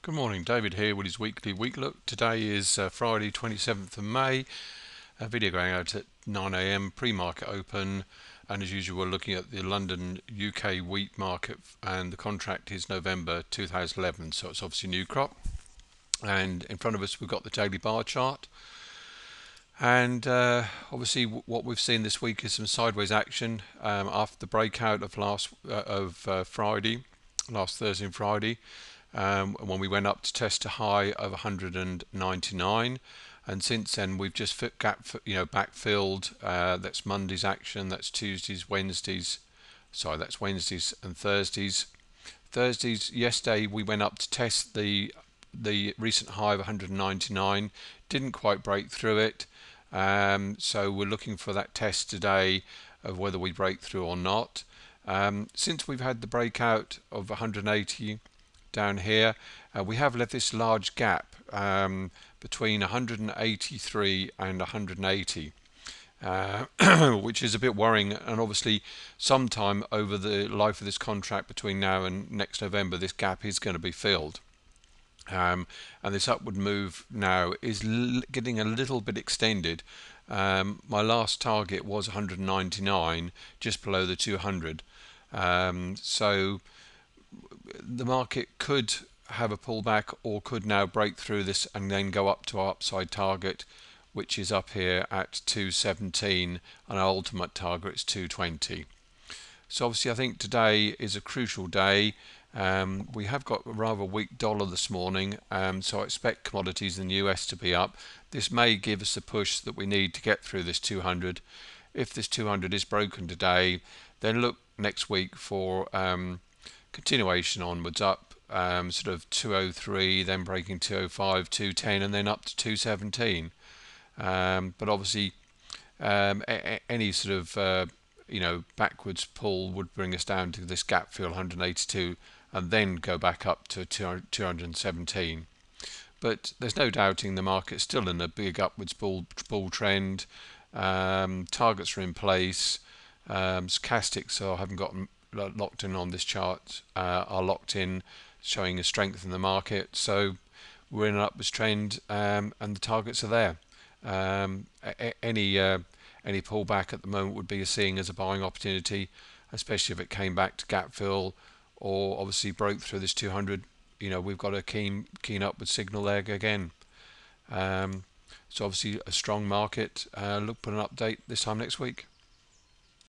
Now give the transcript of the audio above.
Good morning, David here with his weekly week look. Today is Friday 27th of May. Video going out at 9 a.m. pre-market open, and as usual we're looking at the London UK wheat market, and the contract is November 2011, so it's obviously new crop. And in front of us we've got the daily bar chart, and obviously what we've seen this week is some sideways action after the breakout of Friday, last Thursday and Friday. When we went up to test a high of 199, and since then we've just backfilled. That's Monday's action, that's Tuesdays, Wednesdays, sorry, that's Wednesdays and Thursdays. Yesterday we went up to test the recent high of 199, didn't quite break through it, so we're looking for that test today of whether we break through or not. Since we've had the breakout of 180 down here, we have left this large gap between 183 and 180, which is a bit worrying, and obviously sometime over the life of this contract between now and next November this gap is going to be filled. And this upward move now is getting a little bit extended. My last target was 199, just below the 200. So the market could have a pullback or could now break through this and then go up to our upside target, which is up here at 217, and our ultimate target is 220. So obviously I think today is a crucial day. We have got a rather weak dollar this morning, so I expect commodities in the US to be up. This may give us the push that we need to get through this 200. If this 200 is broken today, then look next week for continuation onwards up, sort of 203, then breaking 205, 210, and then up to 217. But obviously any sort of backwards pull would bring us down to this gap fill 182 and then go back up to 217. But there's no doubting the market's still in a big upwards bull trend. Targets are in place. Stochastics haven't gotten locked in on this chart, are locked in, showing a strength in the market. So we're in an upwards trend, and the targets are there. Any pullback at the moment would be seen as a buying opportunity, especially if it came back to gap fill or obviously broke through this 200. We've got a keen upward signal there again. So obviously a strong market. Look for an update this time next week.